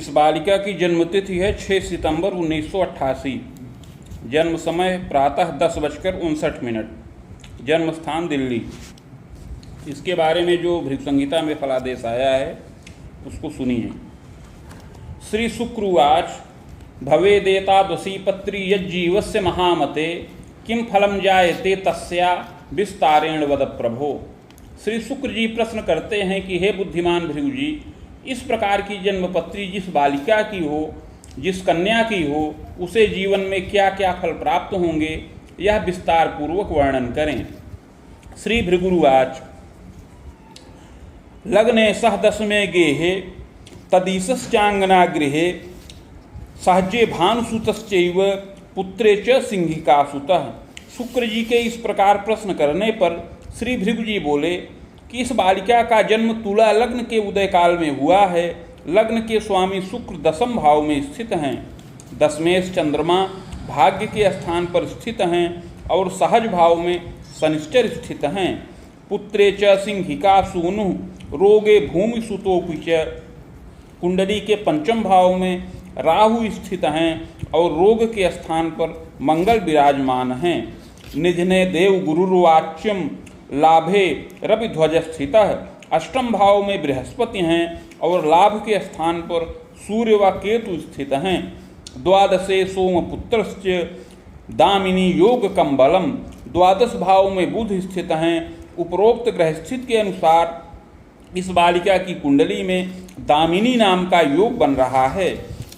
इस बालिका की जन्मतिथि है 6 सितंबर 1988। जन्म समय प्रातः 10:59। जन्म स्थान दिल्ली। इसके बारे में जो भृगुसंहिता में फलादेश आया है उसको सुनिए। श्री शुक्रवाच भवेदेतादृशी पत्री यज्जीवस्य महामते किम फलम जायते तस्या विस्तारेण वद प्रभो। श्री शुक्र जी प्रश्न करते हैं कि हे बुद्धिमान भृगु जी, इस प्रकार की जन्मपत्री जिस बालिका की हो, जिस कन्या की हो, उसे जीवन में क्या क्या फल प्राप्त होंगे, यह विस्तार पूर्वक वर्णन करें। श्री भृगुरुवाच लग्ने सह दशमे गेहे तदीशश्चांगना गृहे सहजे भानुसुतश्चैव पुत्रे च सिंहिकासुतः। शुक्र जी के इस प्रकार प्रश्न करने पर श्री भृगु जी बोले कि इस बालिका का जन्म तुला लग्न के उदय काल में हुआ है। लग्न के स्वामी शुक्र दशम भाव में स्थित हैं। दशमेश चंद्रमा भाग्य के स्थान पर स्थित हैं और सहज भाव में शनिश्चर स्थित हैं। पुत्रे च सिंहिका सूनु रोगे भूमि सुतोपि च। कुंडली के पंचम भाव में राहु स्थित हैं और रोग के स्थान पर मंगल विराजमान हैं। निधने देव गुरुर्वाच्यम लाभे रवि ध्वज स्थित। अष्टम भाव में बृहस्पति हैं और लाभ के स्थान पर सूर्य व केतु स्थित हैं। द्वादशे सोमपुत्रश्च दामिनी योग कम्बलम। द्वादश भाव में बुध स्थित हैं। उपरोक्त ग्रह स्थित के अनुसार इस बालिका की कुंडली में दामिनी नाम का योग बन रहा है।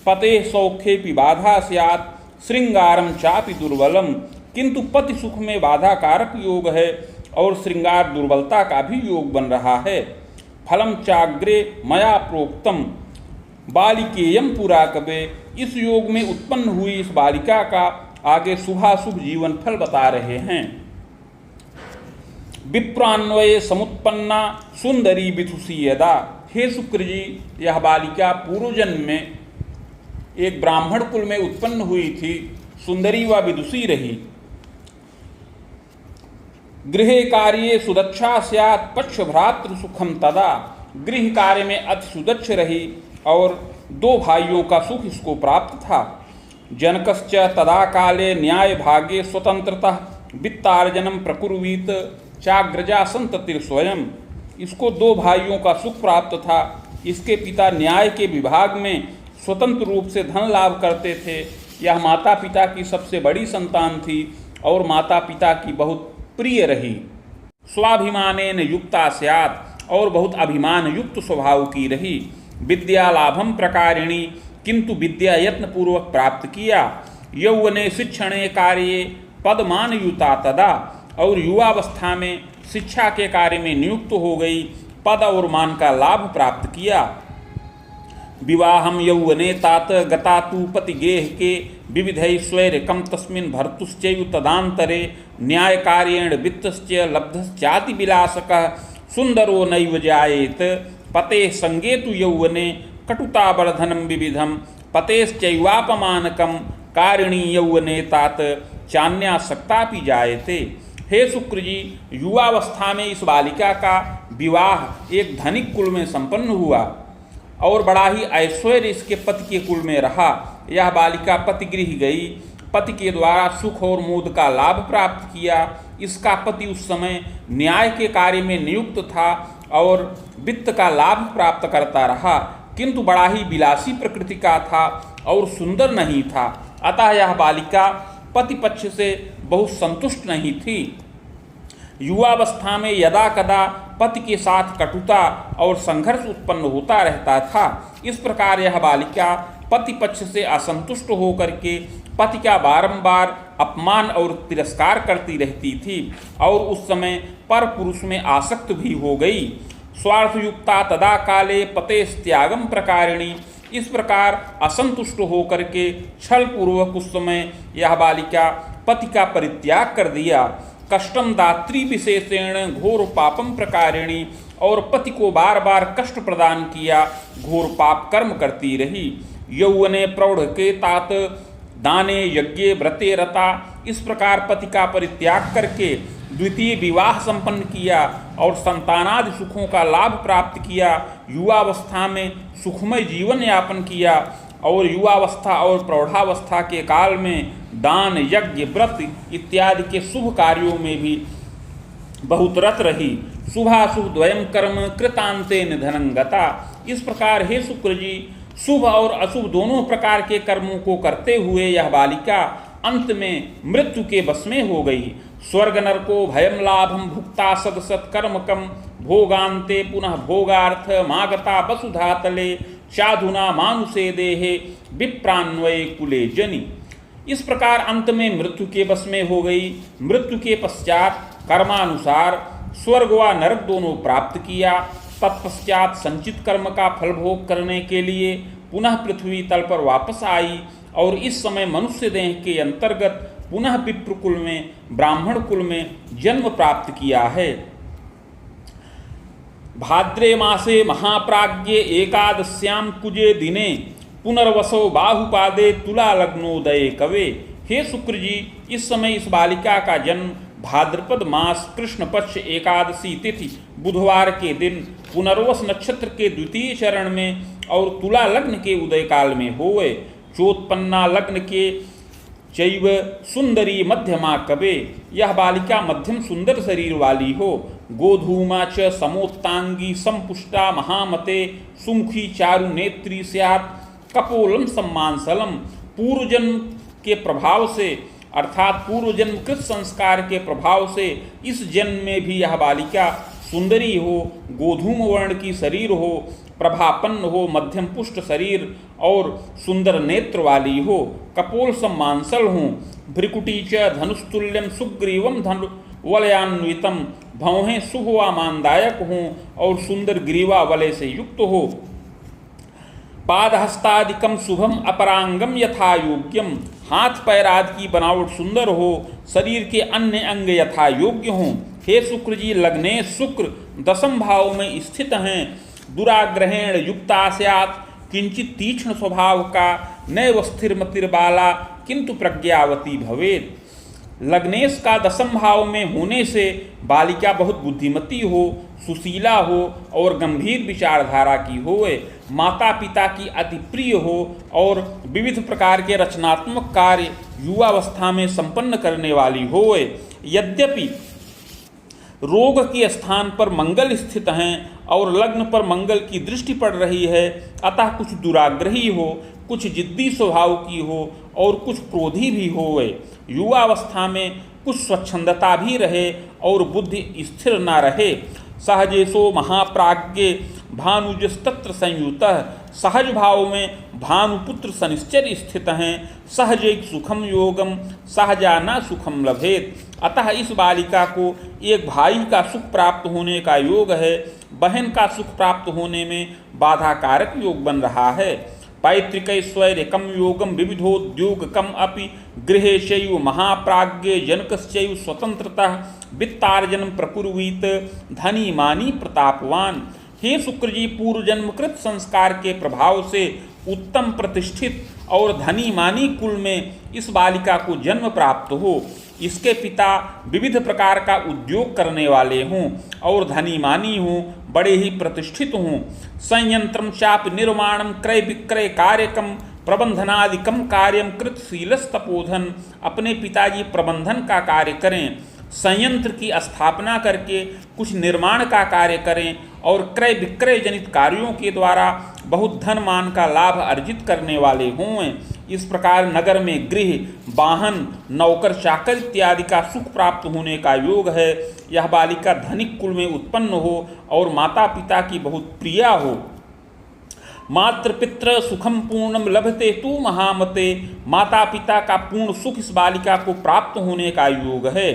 पते सौख्ये बाधा स्यात् श्रृंगारम चापि दुर्बलम। किंतु पति सुख में बाधा कारक योग है और श्रृंगार दुर्बलता का भी योग बन रहा है। फलम चाग्रे मया प्रोक्तम बालिकेयम पुरा कवे। इस योग में उत्पन्न हुई इस बालिका का आगे शुभाशुभ जीवन फल बता रहे हैं। विप्रान्वये समुत्पन्ना सुंदरी विथुषी यदा। हे शुक्र जी, यह बालिका पूर्व जन्म में एक ब्राह्मण कुल में उत्पन्न हुई थी, सुंदरी व विदुषी रही। गृहे कार्ये सुदक्षा स्यात् पक्ष भ्रातृ सुखम तदा। गृह कार्य में अति सुदक्ष रही और दो भाइयों का सुख इसको प्राप्त था। जनकश्च तदा काले न्याय भागे स्वतंत्रतः वित्तार्जनम प्रकुर्वीत चाग्रजा संततिर स्वयं। इसको दो भाइयों का सुख प्राप्त था। इसके पिता न्याय के विभाग में स्वतंत्र रूप से धन लाभ करते थे। यह माता पिता की सबसे बड़ी संतान थी और माता पिता की बहुत प्रिय रही। स्वाभिमानेन युक्ता स्यात्, और बहुत अभिमान युक्त स्वभाव की रही। विद्या लाभम प्रकारिणी, किंतु विद्या यत्न पूर्वक प्राप्त किया। यौवने शिक्षणे कार्ये पदमान युता तदा, और युवावस्था में शिक्षा के कार्य में नियुक्त हो गई, पद और मान का लाभ प्राप्त किया। विवाहम यौवने तात गतातु पतिगेह के विविधैश्वर्यकम तस्मिन् भर्तुश्चैव तदान्तरे न्याय कार्येण वित्तश्च लब्धश्चाति विलासकः सुंदरो नैव जायेत। पते संगे तु यौवने कटुतावर्धनम विविधम पतेश्चैवापमानकम कारिणी यौवने तात चान्यासक्तापि जायते। हे शुक्र जी, युवावस्था में इस बालिका का विवाह एक धनिक कुल में संपन्न हुआ और बड़ा ही ऐश्वर्य इसके पति के कुल में रहा। यह बालिका पति गृह गई, पति के द्वारा सुख और मोद का लाभ प्राप्त किया। इसका पति उस समय न्याय के कार्य में नियुक्त था और वित्त का लाभ प्राप्त करता रहा, किंतु बड़ा ही विलासी प्रकृति का था और सुंदर नहीं था। अतः यह बालिका पति पक्ष से बहुत संतुष्ट नहीं थी। युवावस्था में यदा कदा पति के साथ कटुता और संघर्ष उत्पन्न होता रहता था। इस प्रकार यह बालिका पति पक्ष से असंतुष्ट होकर के पति का बारंबार अपमान और तिरस्कार करती रहती थी और उस समय पर पुरुष में आसक्त भी हो गई। स्वार्थयुक्ता तदा काले पतेस्त्यागम प्रकारिणी। इस प्रकार असंतुष्ट होकर के छल पूर्वक उस समय यह बालिका पति का परित्याग कर दिया। कष्टम दात्री विशेषेण घोर पापम प्रकारिणी, और पति को बार बार कष्ट प्रदान किया, घोर पाप कर्म करती रही। यौवने प्रौढ़ के तात दाने यज्ञे व्रते रता। इस प्रकार पति का परित्याग करके द्वितीय विवाह संपन्न किया और संतानादि सुखों का लाभ प्राप्त किया। युवावस्था में सुखमय जीवन यापन किया और युवावस्था और प्रौढ़ावस्था के काल में दान, यज्ञ, व्रत इत्यादि के शुभ कार्यों में भी बहुत रत रही। शुभाशुभ द्वयम कर्म कृतांते निधनं गता। इस प्रकार हे शुक्र जी, शुभ और अशुभ दोनों प्रकार के कर्मों को करते हुए यह बालिका अंत में मृत्यु के वश में हो गई। स्वर्ग नरको भयम लाभम भुक्ता सदसत कर्मकम भोगांते पुनः भोगार्थ मागता वसुधा तले साधुना मानुषे देहे विप्रान्वये कुले जनी। इस प्रकार अंत में मृत्यु के वश में हो गई। मृत्यु के पश्चात कर्मानुसार स्वर्ग व नरक दोनों प्राप्त किया। तत्पश्चात संचित कर्म का फल भोग करने के लिए पुनः पृथ्वी तल पर वापस आई और इस समय मनुष्य देह के अंतर्गत पुनः विप्र कुल में, ब्राह्मण कुल में जन्म प्राप्त किया है। भाद्रे मासे महाप्राज्ञे एकादश्याम कुजे दिने पुनर्वसो बाहुपादे तुला लग्नोदये कवे। हे शुक्र जी, इस समय इस बालिका का जन्म भाद्रपद मास कृष्ण पक्ष एकादशी तिथि बुधवार के दिन पुनर्वस नक्षत्र के द्वितीय चरण में और तुला लग्न के उदय काल में होए। चोत्पन्ना लग्न के चैव सुंदरी मध्यमा कवे। यह बालिका मध्यम सुंदर शरीर वाली हो। गोधूमा च समोत्तांगी संपुष्टा महामते सुमुखी चारु नेत्री स्यात् कपोलम सम्मानसलम। पूर्व जन्म के प्रभाव से अर्थात पूर्व जन्म कृत संस्कार के प्रभाव से इस जन्म में भी यह बालिका सुंदरी हो, गोधूम वर्ण की शरीर हो, प्रभापन्न हो, मध्यम पुष्ट शरीर और सुंदर नेत्र वाली हो, कपोल सम्मांसल हो, भ्रिकुटी च धनुस्तुल्यम सुग्रीवम धनु वलयान्वितम, भौहें शुभ व मानदायक हों और सुंदर ग्रीवा वलय से युक्त हो। पादहस्तादिकम शुभम अपरांगम यथा योग्यम, हाथ पैर आदि की बनावट सुंदर हो, शरीर के अन्य अंग यथा योग्य हों। हे शुक्र जी, लग्ने शुक्र दशम भाव में स्थित हैं। दुराग्रहेण युक्ता स्यात्, किंचित तीक्ष्ण स्वभाव का, नैव स्थिर मतिर्बाला किंतु प्रज्ञावती भवेत्। लग्नेश का दशम भाव में होने से बालिका बहुत बुद्धिमती हो, सुशीला हो और गंभीर विचारधारा की होए, माता पिता की अति प्रिय हो और विविध प्रकार के रचनात्मक कार्य युवावस्था में संपन्न करने वाली होए। यद्यपि रोग के स्थान पर मंगल स्थित हैं और लग्न पर मंगल की दृष्टि पड़ रही है, अतः कुछ दुराग्रही हो, कुछ जिद्दी स्वभाव की हो और कुछ क्रोधी भी होए। युवावस्था में कुछ स्वच्छंदता भी रहे और बुद्धि स्थिर न रहे। सहजेशो महाप्राज्ञे भानुजस्तत्र संयुतः, सहज भाव में भानुपुत्र शनिश्चर स्थित हैं। सहजैक सुखम योगम सहजाना सुखम लभेत। अतः इस बालिका को एक भाई का सुख प्राप्त होने का योग है, बहन का सुख प्राप्त होने में बाधाकारक योग बन रहा है। पैतृकैश्वर्यकम योगम विविधोद्योगकम अपि गृहेशैव महाप्राज्ञे जनकश्चैव स्वतंत्रतः वित्तार्जनम प्रकुर्वीत धनी मानी प्रतापवान। हे शुक्र जी, पूर्व जन्मकृत संस्कार के प्रभाव से उत्तम प्रतिष्ठित और धनी मानी कुल में इस बालिका को जन्म प्राप्त हो। इसके पिता विविध प्रकार का उद्योग करने वाले हों और धनी मानी हों, बड़े ही प्रतिष्ठित हों। संयंत्रम चाप निर्माणम क्रय विक्रय कार्यकम प्रबंधनादिकम कार्यम कृतशीलस्तपोधन, अपने पिताजी प्रबंधन का कार्य करें, संयंत्र की स्थापना करके कुछ निर्माण का कार्य करें और क्रय विक्रय जनित कार्यों के द्वारा बहुत धन मान का लाभ अर्जित करने वाले हों। इस प्रकार नगर में गृह, वाहन, नौकर चाकर इत्यादि का सुख प्राप्त होने का योग है। यह बालिका धनिक कुल में उत्पन्न हो और माता पिता की बहुत प्रिया हो। मातृ पितृ सुखम पूर्णम लभते तू महामते, माता पिता का पूर्ण सुख इस बालिका को प्राप्त होने का योग है।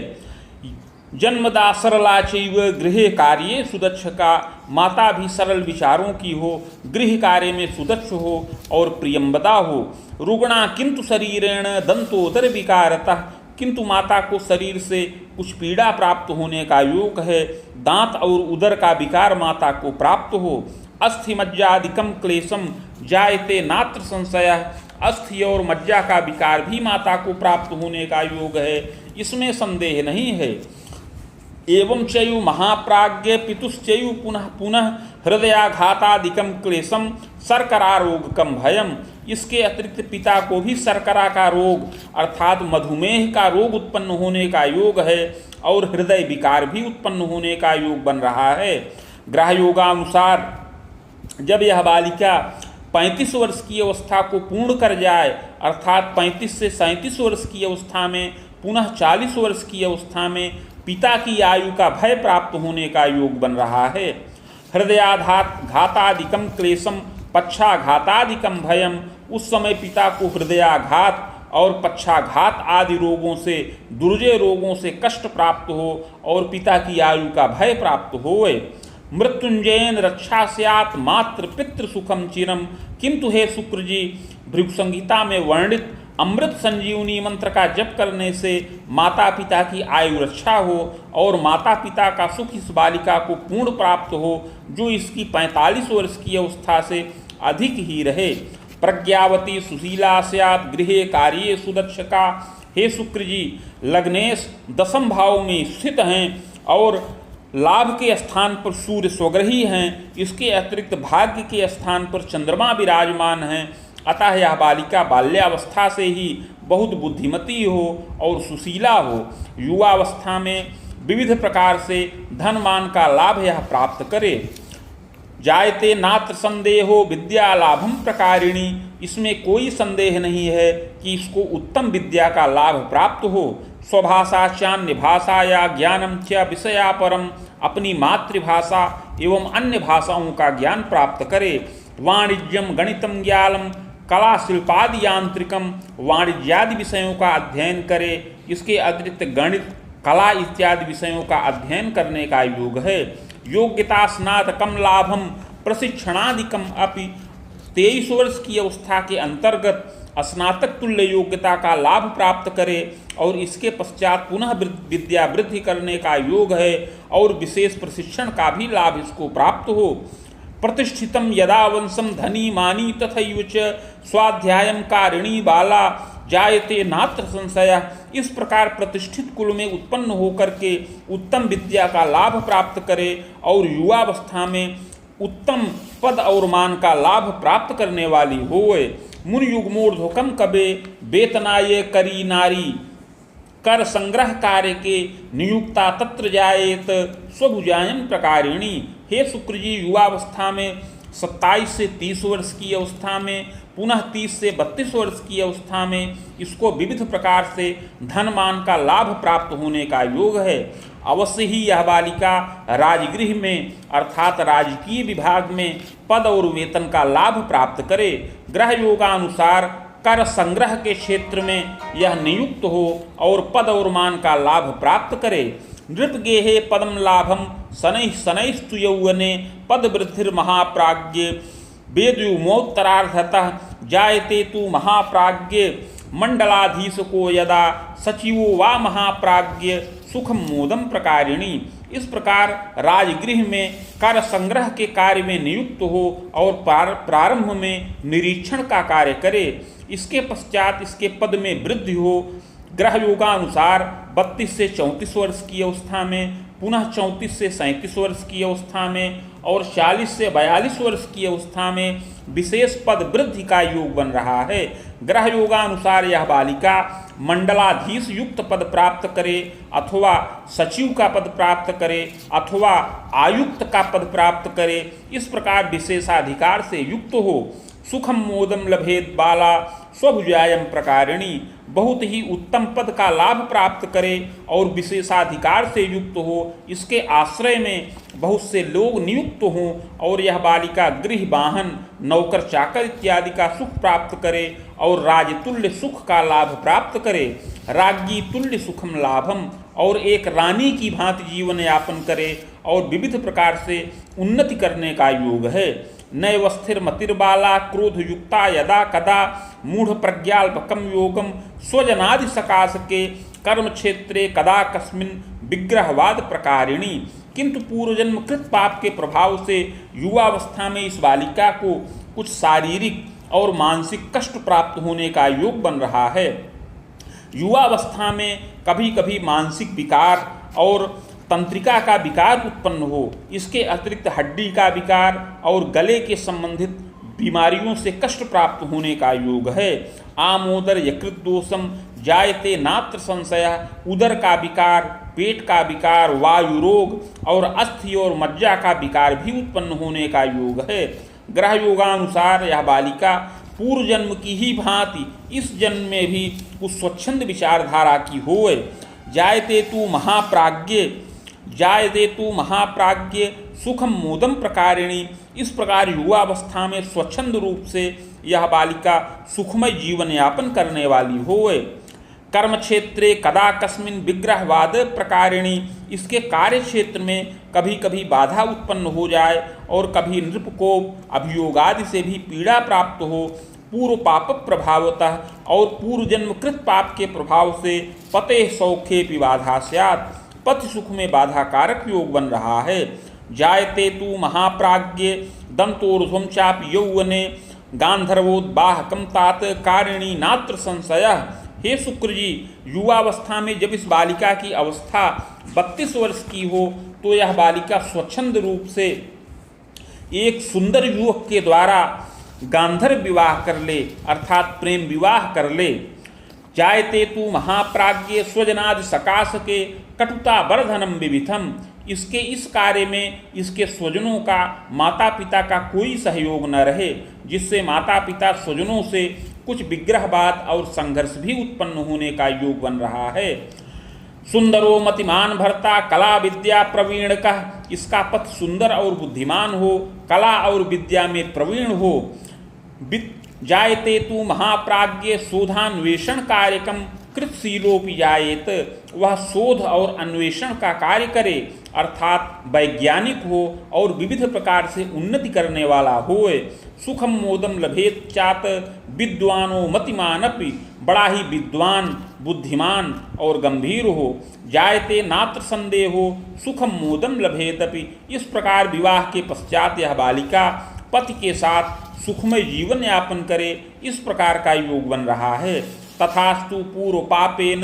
जन्मदा सरला चैव गृह कार्ये सुदक्ष का, माता भी सरल विचारों की हो, गृह कार्य में सुदक्ष हो और प्रियंवदा हो। रुग्णा किंतु शरीरेण दंतोदर विकारतः, किंतु माता को शरीर से कुछ पीड़ा प्राप्त होने का योग है, दांत और उदर का विकार माता को प्राप्त हो। अस्थि मज्जादिकम क्लेशम जायते नात्र संशयः, अस्थि और मज्जा का विकार भी माता को प्राप्त होने का योग है, इसमें संदेह नहीं है। एवं चयु महाप्राज्ञ पितुश्चयु पुनः पुनः हृदयाघातादिकम क्लेशम शर्करा रोगकम भयम। इसके अतिरिक्त पिता को भी शर्करा का रोग अर्थात मधुमेह का रोग उत्पन्न होने का योग है और हृदय विकार भी उत्पन्न होने का योग बन रहा है। ग्रह योगानुसार जब यह बालिका 35 वर्ष की अवस्था को पूर्ण कर जाए अर्थात 35 से 37 वर्ष की अवस्था में पुनः 40 वर्ष की अवस्था में पिता की आयु का भय प्राप्त होने का योग बन रहा है। हृदयाघातादिकम क्लेशम पक्षाघातादिकम भयम। उस समय पिता को हृदयाघात और पक्षाघात आदि रोगों से दुर्जय रोगों से कष्ट प्राप्त हो और पिता की आयु का भय प्राप्त होए। मृत्युंजयन रक्षा स्यात् मात्र पितृ सुखम चिरम। किंतु हे शुक्र जी, भृगु संहिता में वर्णित अमृत संजीवनी मंत्र का जप करने से माता पिता की आयु रक्षा हो और माता पिता का सुख इस बालिका को पूर्ण प्राप्त हो जो इसकी 45 वर्ष की अवस्था से अधिक ही रहे। प्रज्ञावती सुशीला स्यात् गृहे कार्ये सुदक्षका। हे शुक्र जी, लग्नेश 10वें भाव में स्थित हैं और लाभ के स्थान पर सूर्य स्वग्रही हैं। इसके अतिरिक्त भाग्य के स्थान पर चंद्रमा विराजमान हैं। अतः यह बालिका बाल्यावस्था से ही बहुत बुद्धिमती हो और सुशीला हो। युवावस्था में विविध प्रकार से धन मान का लाभ यह प्राप्त करे। जायते नात्र संदेहो विद्या लाभम प्रकारिणी। इसमें कोई संदेह नहीं है कि इसको उत्तम विद्या का लाभ प्राप्त हो। स्वभाषा चान्य भाषा या ज्ञानम च विषया परम। अपनी मातृभाषा एवं अन्य भाषाओं का ज्ञान प्राप्त करे। वाणिज्यम गणितम ज्ञानम कला शिल्पादि यांत्रिकम। वाणिज्यादि विषयों का अध्ययन करे। इसके अतिरिक्त गणित कला इत्यादि विषयों का अध्ययन करने का योग है। योग्यता स्नातकम लाभम प्रशिक्षणादिकम अपि। 23 वर्ष की अवस्था के अंतर्गत स्नातक तुल्य योग्यता का लाभ प्राप्त करे और इसके पश्चात पुनः विद्या वृद्धि करने का योग है और विशेष प्रशिक्षण का भी लाभ इसको प्राप्त हो। प्रतिष्ठितम यदा वंशम धनी मानी तथैव च स्वाध्यायम कारिणी बाला जायते नात्र संशय। इस प्रकार प्रतिष्ठित कुल में उत्पन्न होकर के उत्तम विद्या का लाभ प्राप्त करे और युवावस्था में उत्तम पद और मान का लाभ प्राप्त करने वाली होए। मुन युग्मोर्ध्वकम कबे वेतनाये करी नारी। कर संग्रह कार्य के नियुक्ता तत्र जायेत स्वभुजायम प्रकारिणी। हे शुक्र जी, युवावस्था में 27 से 30 वर्ष की अवस्था में पुनः 30 से 32 वर्ष की अवस्था में इसको विविध प्रकार से धन मान का लाभ प्राप्त होने का योग है। अवश्य ही यह बालिका राजगृह में अर्थात राजकीय विभाग में पद और वेतन का लाभ प्राप्त करे। ग्रह योगानुसार कर संग्रह के क्षेत्र में यह नियुक्त हो और पद और मान का लाभ प्राप्त करे। नृप गेहे पदम लाभम शनैः शनैस्तु यौवने पद वृद्धिर महाप्राज्ञ वेदयुमोत्तरार्धतः जायते तु महाप्राज्ञ मंडलाधीश को यदा सचिवो वा महाप्राज्ञ सुखम मोदम प्रकारिणी। इस प्रकार राजगृह में कर संग्रह के कार्य में नियुक्त हो और प्रारंभ में निरीक्षण का कार्य करे। इसके पश्चात इसके पद में वृद्धि हो। ग्रह योगानुसार 32 से 34 वर्ष की अवस्था में पुनः 34 से 37 वर्ष की अवस्था में और 40 से 42 वर्ष की अवस्था में विशेष पद वृद्धि का योग बन रहा है। ग्रह योगानुसार यह बालिका मंडलाधीश युक्त पद प्राप्त करे अथवा सचिव का पद प्राप्त करे अथवा आयुक्त का पद प्राप्त करे। इस प्रकार विशेषाधिकार से युक्त हो। सुखम मोदम लभेद बाला स्वभुजायम प्रकारिणी। बहुत ही उत्तम पद का लाभ प्राप्त करे और विशेषाधिकार से युक्त हो। इसके आश्रय में बहुत से लोग नियुक्त हों और यह बालिका गृह वाहन नौकर चाकर इत्यादि का सुख प्राप्त करे और राजतुल्य सुख का लाभ प्राप्त करे। राज्ञी तुल्य सुखम लाभम और एक रानी की भांति जीवन यापन करे और विविध प्रकार से उन्नति करने का योग है। नैव स्थिर मतिर्बाला क्रोध युक्ता यदा कदा मूढ़ प्रज्ञाल्पकम योगम स्वजनादि सकाश के कर्म क्षेत्रे कदा कस्मिन विग्रहवाद प्रकारिणी। किंतु पूर्वजन्म कृत पाप के प्रभाव से युवावस्था में इस बालिका को कुछ शारीरिक और मानसिक कष्ट प्राप्त होने का योग बन रहा है। युवावस्था में कभी कभी मानसिक विकार और तंत्रिका का विकार उत्पन्न हो, इसके अतिरिक्त हड्डी का विकार और गले के संबंधित बीमारियों से कष्ट प्राप्त होने का योग है। आमोदर यकृत दोषम जायते नात्र संशय, उदर का विकार, पेट का विकार, वायु रोग और अस्थि और मज्जा का विकार भी उत्पन्न होने का योग है। ग्रह योगानुसार यह बालिका पूर्व जन्म की ही भांति इस जन्म में भी उस स्वच्छंद विचारधारा की होए। जायते तु महाप्राज्ञ सुखम मोदम प्रकारिणी, इस प्रकार युवावस्था में स्वच्छंद रूप से यह बालिका सुखमय जीवन यापन करने वाली होए। कर्म क्षेत्रे कदा कस्मिन विग्रहवाद प्रकारिणी, इसके कार्य क्षेत्र में कभी कभी बाधा उत्पन्न हो जाए और कभी नृपकोप अभियोग आदि से भी पीड़ा प्राप्त हो। पूर्व पाप प्रभावतः और पूर्व जन्म कृत पाप के प्रभाव से पते सौख्ये बाधा स्यात्, पति सुख में बाधा कारक योग बन रहा है। जायते तु महाप्राज्ञे दंतोर्ध्वं चापि यौवने गांधर्वोद्वाहकम तात कारिणी नात्र संशयः। हे शुक्र जी, युवावस्था में जब इस बालिका की अवस्था 32 वर्ष की हो तो यह बालिका स्वच्छंद रूप से एक सुंदर युवक के द्वारा गांधर्व विवाह कर ले, अर्थात प्रेम विवाह कर ले। जायते तु महाप्राज्ञे स्वजनादि सकाश के कटुता वर्धनम विविधम, इसके इस कार्य में इसके स्वजनों का माता पिता का कोई सहयोग न रहे, जिससे माता पिता स्वजनों से कुछ विग्रहवाद और संघर्ष भी उत्पन्न होने का योग बन रहा है। सुंदरो मतिमान भरता कला विद्या प्रवीण का, इसका पथ सुंदर और बुद्धिमान हो, कला और विद्या में प्रवीण हो। जायते तु महाप्राज्ञे शोधान्वेषण कार्यकम कृतशीलोपि जायेत, वह शोध और अन्वेषण का कार्य करे, अर्थात वैज्ञानिक हो और विविध प्रकार से उन्नति करने वाला होए। सुखम मोदम लभेत चात विद्वानो मतिमानपि, बड़ा ही विद्वान, बुद्धिमान और गंभीर हो। जायते नात्र संदेहो सुखम मोदम लभेतपि, इस प्रकार विवाह के पश्चात यह बालिका पति के साथ सुखमय जीवन यापन करे, इस प्रकार का योग बन रहा है। तथास्तु पूर्व पापेन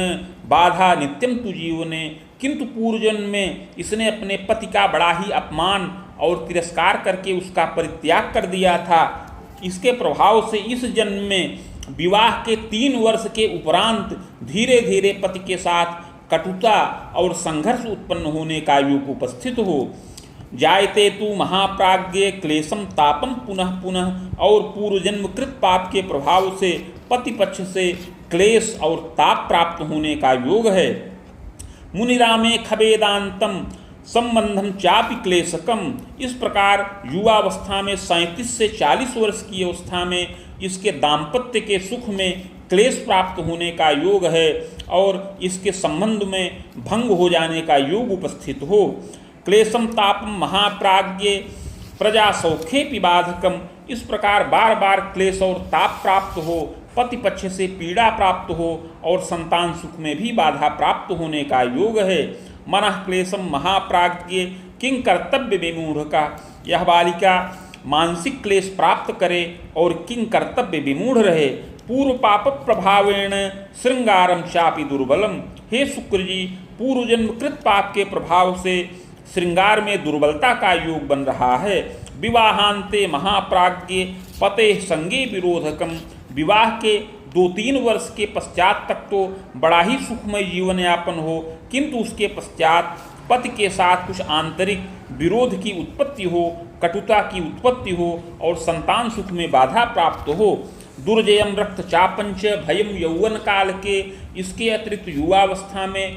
बाधा नित्यम तु जीवने, किंतु पूर्व जन्म में इसने अपने पति का बड़ा ही अपमान और तिरस्कार करके उसका परित्याग कर दिया था। इसके प्रभाव से इस जन्म में विवाह के 3 वर्ष के उपरांत धीरे धीरे पति के साथ कटुता और संघर्ष उत्पन्न होने का योग उपस्थित हो। जायते तु महाप्राज्ञे क्लेशम तापम पुनः पुनः, और पूर्व जन्म कृत पाप के प्रभाव से पति पक्ष से क्लेश और ताप प्राप्त होने का योग है। मुनिरामे खवेदांतम संबंधम चापि क्लेशकम, इस प्रकार युवावस्था में 37 से 40 वर्ष की अवस्था में इसके दाम्पत्य के सुख में क्लेश प्राप्त होने का योग है और इसके संबंध में भंग हो जाने का योग उपस्थित हो। क्लेशम तापम महाप्राज्ञे प्रजा सौख्ये बाधकम, इस प्रकार बार बार क्लेश और ताप प्राप्त हो, पति पक्ष से पीड़ा प्राप्त हो और संतान सुख में भी बाधा प्राप्त होने का योग है। मनः क्लेशम महाप्राज्ञे किंग कर्तव्य विमूढ़ का, यह बालिका मानसिक क्लेश प्राप्त करे और किंग कर्तव्य विमूढ़ रहे। पूर्व पाप प्रभावेण श्रृंगारम चापि दुर्बलम, हे शुक्र जी, पूर्व जन्म कृत पाप के प्रभाव से श्रृंगार में दुर्बलता का योग बन रहा है। विवाहांते महाप्राज्ञे पते संगे विरोधकम, विवाह के 2-3 वर्ष के पश्चात तक तो बड़ा ही सुखमय जीवन यापन हो, किंतु उसके पश्चात पति के साथ कुछ आंतरिक विरोध की उत्पत्ति हो, कटुता की उत्पत्ति हो और संतान सुख में बाधा प्राप्त हो। दुर्जयम रक्तचापंच भयम यौवन काल के, इसके अतिरिक्त युवावस्था में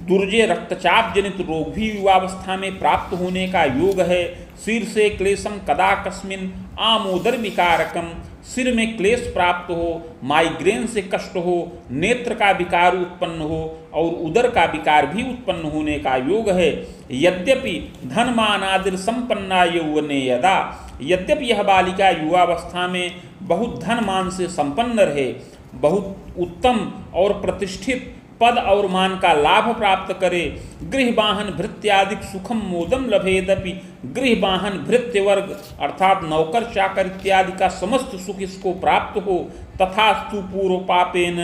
दुर्जय रक्तचाप जनित रोग भी युवावस्था में प्राप्त होने का योग है। सिर से क्लेशम कदा कस्मिन आमोदर विकारकम, सिर में क्लेश प्राप्त हो, माइग्रेन से कष्ट हो, नेत्र का विकार उत्पन्न हो और उदर का विकार भी उत्पन्न होने का योग है। यद्यपि धनमानादिर संपन्ना यौवने यदा, यद्यपि यह बालिका युवावस्था में बहुत धनमान से संपन्न रहे, बहुत उत्तम और प्रतिष्ठित पद और मान का लाभ प्राप्त करे, गृह वाहन भृत्यादिक सुखम मोदम लभेदपि, गृह वाहन भृत्य वर्ग अर्थात नौकर चाकर इत्यादि का समस्त सुख इसको प्राप्त हो। तथास्तु पूर्व पापेन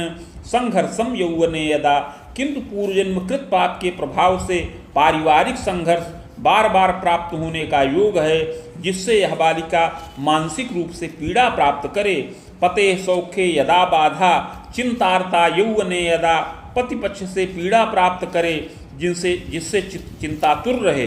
संघर्षम यौवने यदा, किंतु पूर्वजन्म कृत पाप के प्रभाव से पारिवारिक संघर्ष बार बार प्राप्त होने का योग है, जिससे यह बालिका मानसिक रूप से पीड़ा प्राप्त करे। पते सौख्ये यदा बाधा चिंतार्ता यौवने यदा, पति पक्ष से पीड़ा प्राप्त करे जिससे चिंतातुर रहे।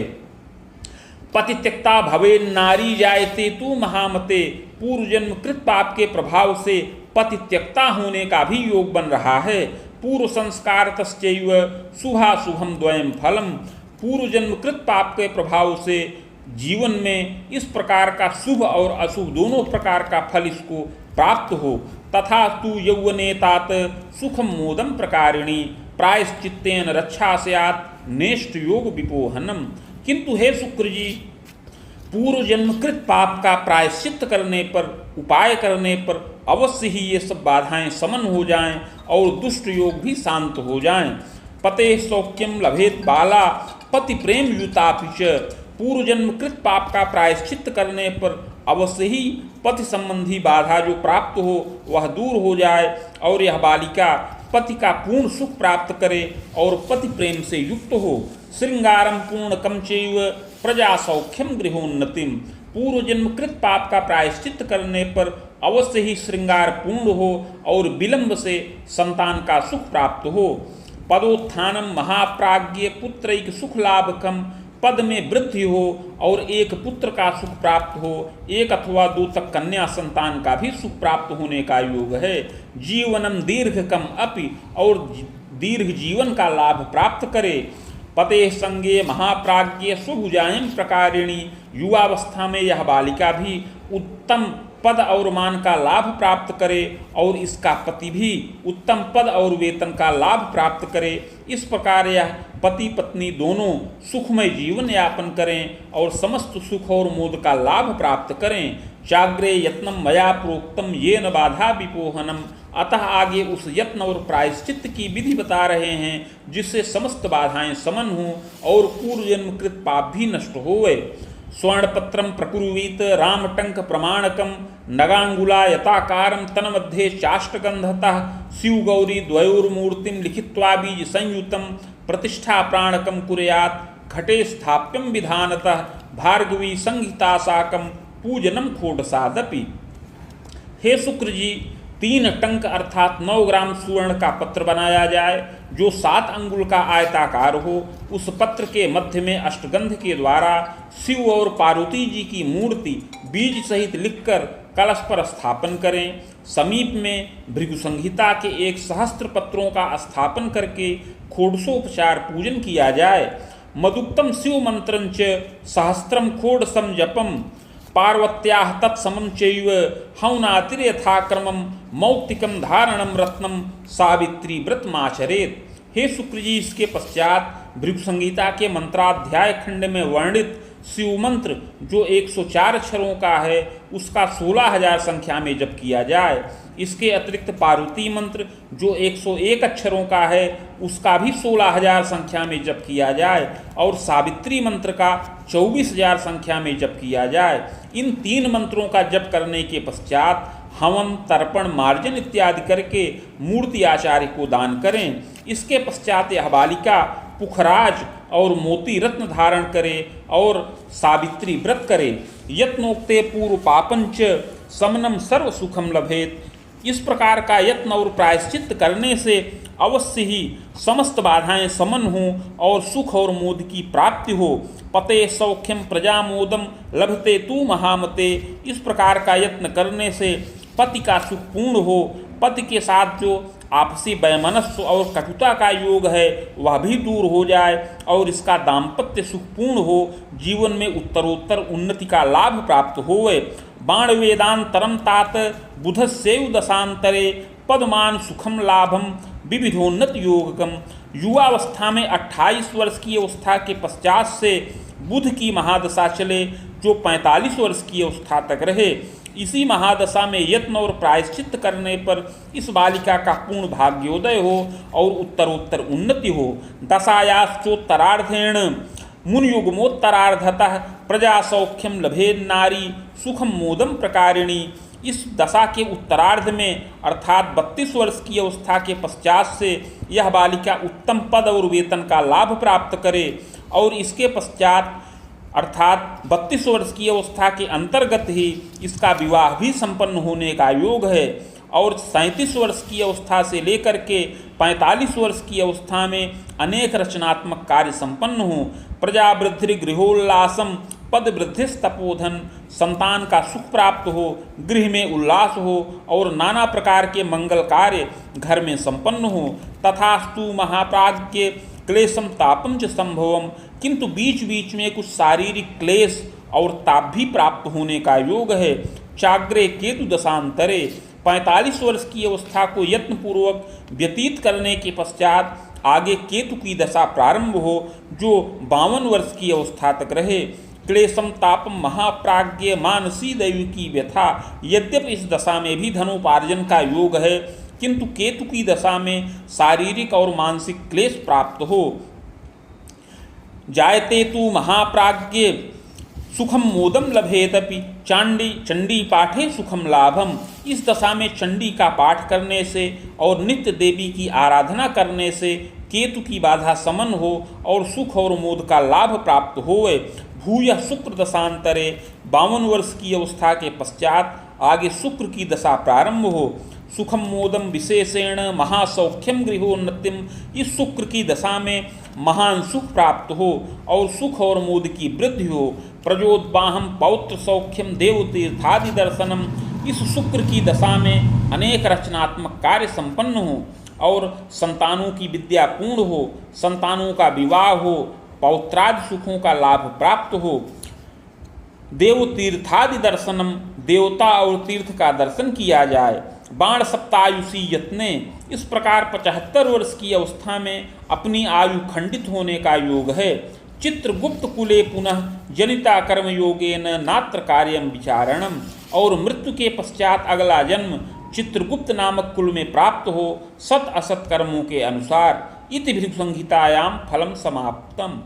पति त्यक्ता भवे नारी जायते तू महामते, पूर्व जन्म कृत पाप के प्रभाव से पति त्यक्ता होने का भी योग बन रहा है। पूर्व संस्कार तस्चैव शुभाशुभम द्वयम फलम, पूर्व जन्म कृत पाप के प्रभाव से जीवन में इस प्रकार का शुभ और अशुभ दोनों प्रकार का फल इसको प्राप्त हो। तथा तु यौवने तात सुखम मोदम प्रकारिणी, प्रायश्चित्तेन रक्षा स्यात् नेष्ट योग विपोहनम। किंतु हे शुक्र जी, पूर्व जन्मकृत पाप का प्रायश्चित करने पर, उपाय करने पर अवश्य ही ये सब बाधाएं समन हो जाएं और दुष्ट योग भी शांत हो जाएं। पते सौख्यम लभेत बाला पति प्रेम युतापि च, पूर्व जन्मकृत पाप का प्रायश्चित करने पर अवश्य ही पति संबंधी बाधा जो प्राप्त हो वह दूर हो जाए और यह बालिका पति का पूर्ण सुख प्राप्त करे और पति प्रेम से युक्त हो। श्रृंगारम पूर्णकम चैव प्रजा सौख्यम गृहोन्नतिम, पूर्व जन्मकृत पाप का प्रायश्चित करने पर अवश्य ही श्रृंगार पूर्ण हो और विलंब से संतान का सुख प्राप्त हो। पदोत्थानम महाप्राज्ञ पुत्रैक सुख लाभकम, पद में वृद्धि हो और एक पुत्र का सुख प्राप्त हो, एक अथवा दो तक कन्या संतान का भी सुख प्राप्त होने का योग है। जीवनम दीर्घकम अपि, और दीर्घ जीवन का लाभ प्राप्त करे। पते संगे महाप्राज्ञ स्वभुजायम प्रकारिणी, युवावस्था में यह बालिका भी उत्तम पद और मान का लाभ प्राप्त करे और इसका पति भी उत्तम पद और वेतन का लाभ प्राप्त करे। इस प्रकार यह पति पत्नी दोनों सुखमय जीवन यापन करें और समस्त सुख और मोद का लाभ प्राप्त करें। चाग्रे यत्नम मया प्रोक्तम ये न बाधा विपोहनम, अतः आगे उस यत्न और प्रायश्चित की विधि बता रहे हैं जिससे समस्त बाधाएं समन हों और पूर्व जन्मकृत पाप भी नष्ट होवे। स्वर्णपत्रम प्रकुर्वीत रामटंक प्रमाणकम, नगांगुला यताकारम तन्मध्ये चाष्टगंधतः, शिव गौरी द्वयोर्मूर्तिम लिखित्वा बीज संयुतम, प्रतिष्ठा प्राणकम कुर्यात् घटे स्थाप्यम विधानतः, भार्गवी संहिता साकम पूजनम खोटसादपि। हे शुक्र जी, 3 टंक अर्थात 9 ग्राम सुवर्ण का पत्र बनाया जाए जो 7 अंगुल का आयताकार हो। उस पत्र के मध्य में अष्टगंध के द्वारा शिव और पार्वती जी की मूर्ति बीज सहित लिखकर कलश पर स्थापन करें। समीप में भृगु संहिता के 1 सहस्त्र पत्रों का स्थापन करके खोडसोपचार पूजन किया जाए। मदुक्तम शिव मंत्रंच सहस्त्रम खोडसम जपम, पार्वत्याः तत्समं चैव हवनातिर यथाक्रमम, मौक्तिकम धारणम रत्नम सावित्री व्रतमाचरेत। हे शुक्र जी, इसके पश्चात भृगु संहिता के मंत्राध्याय खंड में वर्णित शिव मंत्र जो 104 अक्षरों का है उसका 16,000 संख्या में जप किया जाए। इसके अतिरिक्त पार्वती मंत्र जो 101 अक्षरों का है उसका भी 16,000 संख्या में जप किया जाए और सावित्री मंत्र का 24,000 संख्या में जप किया जाए। इन 3 मंत्रों का जप करने के पश्चात हवन, तर्पण, मार्जन इत्यादि करके मूर्ति आचार्य को दान करें। इसके पश्चात यह बालिका पुखराज और मोती रत्न धारण करे और सावित्री व्रत करे। यत्नोक्ते पूर्व पापंच समनम सर्व सुखम लभेत, इस प्रकार का यत्न और प्रायश्चित करने से अवश्य ही समस्त बाधाएं समन हों और सुख और मोद की प्राप्ति हो। पते सौख्यम प्रजामोदम लभते तू महामते, इस प्रकार का यत्न करने से पति का सुख पूर्ण हो। पति के साथ जो आपसी वैमनस्य और कटुता का योग है वह भी दूर हो जाए और इसका दाम्पत्य सुख पूर्ण हो, जीवन में उत्तरोत्तर उन्नति का लाभ प्राप्त होवे। बाण वेदांतरम तात बुधस्यैव दशांतरे, पदमान सुखम लाभम विविधोन्नत योगकम। युवावस्था में 28 वर्ष की अवस्था के पश्चात से बुध की महादशा चले जो 45 वर्ष की अवस्था तक रहे। इसी महादशा में यत्न और प्रायश्चित करने पर इस बालिका का पूर्ण भाग्योदय हो और उत्तरोत्तर उन्नति हो। दशायाश्चोत्तरार्धेण मुनियुग्मोत्तरार्धतः प्रजा सौख्यम लभेद नारी सुखम मोदम प्रकारिणी, इस दशा के उत्तरार्ध में अर्थात 32 वर्ष की अवस्था के पश्चात से यह बालिका उत्तम पद और वेतन का लाभ प्राप्त करे और इसके पश्चात अर्थात 32 वर्ष की अवस्था के अंतर्गत ही इसका विवाह भी संपन्न होने का योग है और 37 वर्ष की अवस्था से लेकर के 45 वर्ष की अवस्था में अनेक रचनात्मक कार्य संपन्न हो। प्रजावृद्धि गृहोल्लासम, पद वृद्धिस्तपोधन, संतान का सुख प्राप्त हो, गृह में उल्लास हो और नाना प्रकार के मंगल कार्य घर में संपन्न हो। तथास्तु महाप्राज्ञ क्लेशम तापम च संभवम, किंतु बीच बीच में कुछ शारीरिक क्लेश और ताप भी प्राप्त होने का योग है। चाग्रे केतु दशांतरे, 45 वर्ष की अवस्था को यत्नपूर्वक व्यतीत करने के पश्चात आगे केतु की दशा प्रारंभ हो जो 52 वर्ष की अवस्था तक रहे। क्लेशम तापम महाप्राज्ञ मानसी दैव की व्यथा, यद्यपि इस दशा में भी धनोपार्जन का योग है किंतु केतु की दशा में शारीरिक और मानसिक क्लेश प्राप्त हो। जायते तु महाप्राज्ञ सुखम मोदम लभेतपि चंडी पाठे सुखम लाभम, इस दशा में चंडी का पाठ करने से और नित्य देवी की आराधना करने से केतु की बाधा समन हो और सुख और मोद का लाभ प्राप्त होवे। भूय शुक्र दशांतरे, 52 वर्ष की अवस्था के पश्चात आगे शुक्र की दशा प्रारंभ हो। सुखम मोदम विशेषेण महासौख्यम गृहोन्नतिम, इस शुक्र की दशा में महान सुख प्राप्त हो और सुख और मोद की वृद्धि हो। प्रजोद्वाहम पौत्र सौख्यम देवतीर्थादि दर्शनम, इस शुक्र की दशा में अनेक रचनात्मक कार्य संपन्न हो और संतानों की विद्या पूर्ण हो, संतानों का विवाह हो, पौत्रादि सुखों का लाभ प्राप्त हो। देव तीर्थादि दर्शनम, देवता और तीर्थ का दर्शन किया जाए। बाण सप्तायुषी यत्ने, इस प्रकार 75 वर्ष की अवस्था में अपनी आयु खंडित होने का योग है। चित्रगुप्त कुले पुनः जनिता कर्म योगेन नात्र कार्यम विचारणम, और मृत्यु के पश्चात अगला जन्म चित्रगुप्त नामक कुल में प्राप्त हो सत असत कर्मों के अनुसार। इति भृगु संहितायाम फलम समाप्तम।